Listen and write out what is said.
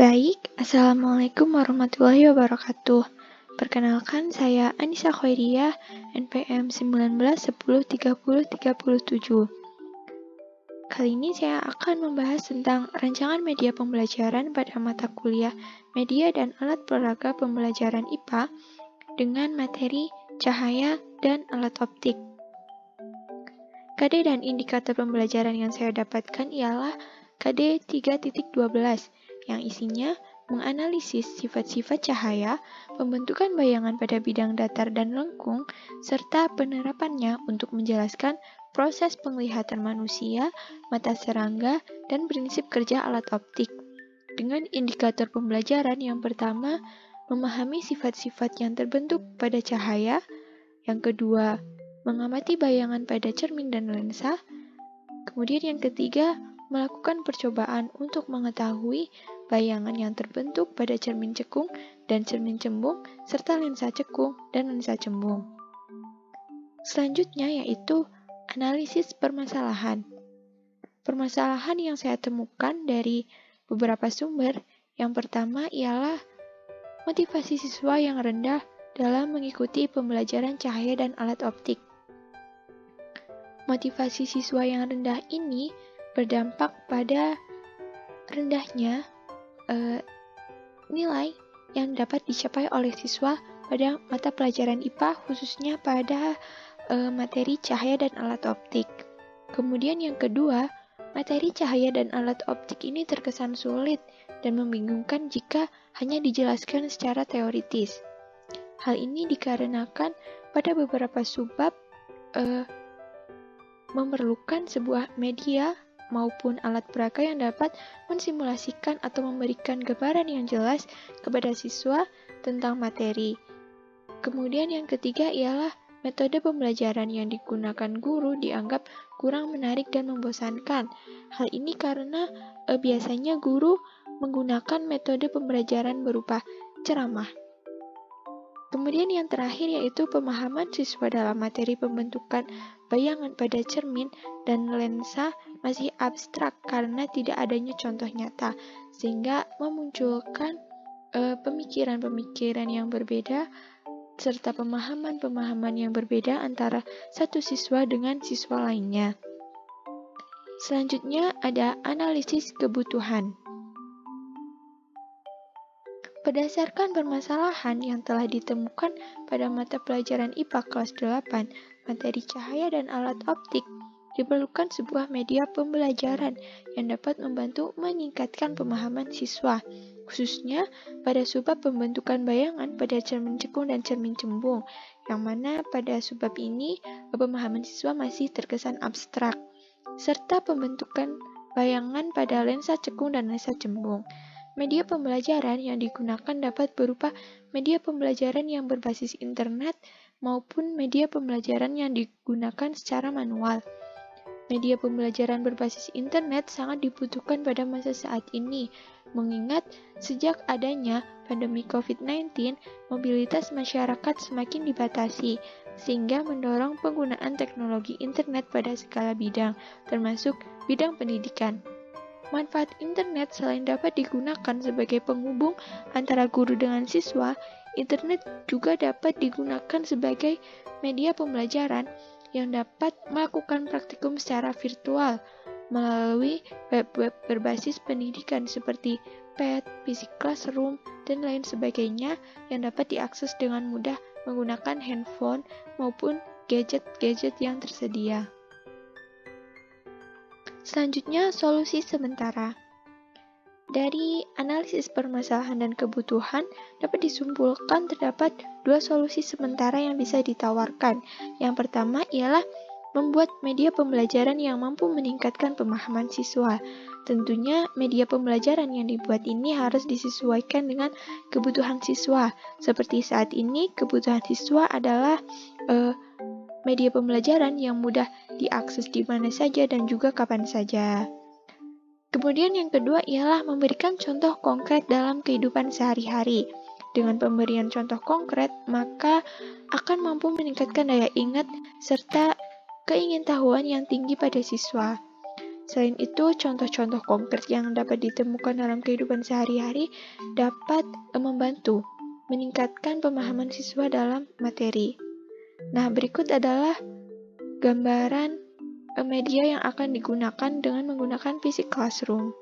Baik, Assalamualaikum warahmatullahi wabarakatuh. Perkenalkan, saya Anissa Khairia, NPM 19103037. Kali ini saya akan membahas tentang rancangan media pembelajaran pada mata kuliah Media dan Alat Peraga Pembelajaran IPA dengan materi cahaya dan alat optik. KD dan indikator pembelajaran yang saya dapatkan ialah KD 3.12 yang isinya menganalisis sifat-sifat cahaya, pembentukan bayangan pada bidang datar dan lengkung, serta penerapannya untuk menjelaskan proses penglihatan manusia, mata serangga, dan prinsip kerja alat optik. Dengan indikator pembelajaran yang pertama, memahami sifat-sifat yang terbentuk pada cahaya, yang kedua, mengamati bayangan pada cermin dan lensa, kemudian yang ketiga, melakukan percobaan untuk mengetahui bayangan yang terbentuk pada cermin cekung dan cermin cembung, serta lensa cekung dan lensa cembung. Selanjutnya yaitu analisis permasalahan. Permasalahan yang saya temukan dari beberapa sumber, yang pertama ialah motivasi siswa yang rendah dalam mengikuti pembelajaran cahaya dan alat optik. Motivasi siswa yang rendah ini berdampak pada rendahnya nilai yang dapat dicapai oleh siswa pada mata pelajaran IPA, khususnya pada materi cahaya dan alat optik. Kemudian yang kedua, materi cahaya dan alat optik ini terkesan sulit dan membingungkan jika hanya dijelaskan secara teoritis. Hal ini dikarenakan pada beberapa subbab memerlukan sebuah media maupun alat peraga yang dapat mensimulasikan atau memberikan gambaran yang jelas kepada siswa tentang materi. Kemudian yang ketiga ialah metode pembelajaran yang digunakan guru dianggap kurang menarik dan membosankan. Hal ini karena biasanya guru menggunakan metode pembelajaran berupa ceramah. Kemudian yang terakhir yaitu pemahaman siswa dalam materi pembentukan bayangan pada cermin dan lensa masih abstrak karena tidak adanya contoh nyata, sehingga memunculkan pemikiran-pemikiran yang berbeda serta pemahaman-pemahaman yang berbeda antara satu siswa dengan siswa lainnya. Selanjutnya ada analisis kebutuhan. Berdasarkan permasalahan yang telah ditemukan pada mata pelajaran IPA kelas 8, materi cahaya dan alat optik, diperlukan sebuah media pembelajaran yang dapat membantu meningkatkan pemahaman siswa, khususnya pada subbab pembentukan bayangan pada cermin cekung dan cermin cembung, yang mana pada subbab ini pemahaman siswa masih terkesan abstrak, serta pembentukan bayangan pada lensa cekung dan lensa cembung. Media pembelajaran yang digunakan dapat berupa media pembelajaran yang berbasis internet maupun media pembelajaran yang digunakan secara manual. Media pembelajaran berbasis internet sangat dibutuhkan pada masa saat ini, mengingat sejak adanya pandemi COVID-19, mobilitas masyarakat semakin dibatasi, sehingga mendorong penggunaan teknologi internet pada segala bidang, termasuk bidang pendidikan. Manfaat internet selain dapat digunakan sebagai penghubung antara guru dengan siswa, internet juga dapat digunakan sebagai media pembelajaran yang dapat melakukan praktikum secara virtual melalui web-web berbasis pendidikan seperti PET, Basic Classroom, dan lain sebagainya yang dapat diakses dengan mudah menggunakan handphone maupun gadget-gadget yang tersedia. Selanjutnya, solusi sementara. Dari analisis permasalahan dan kebutuhan, dapat disimpulkan terdapat dua solusi sementara yang bisa ditawarkan. Yang pertama ialah membuat media pembelajaran yang mampu meningkatkan pemahaman siswa. Tentunya, media pembelajaran yang dibuat ini harus disesuaikan dengan kebutuhan siswa. Seperti saat ini, kebutuhan siswa adalah media pembelajaran yang mudah diakses di mana saja dan juga kapan saja. Kemudian yang kedua ialah memberikan contoh konkret dalam kehidupan sehari-hari. Dengan pemberian contoh konkret, maka akan mampu meningkatkan daya ingat serta keingintahuan yang tinggi pada siswa. Selain itu, contoh-contoh konkret yang dapat ditemukan dalam kehidupan sehari-hari dapat membantu meningkatkan pemahaman siswa dalam materi. Nah, berikut adalah gambaran media yang akan digunakan dengan menggunakan Fisik Classroom.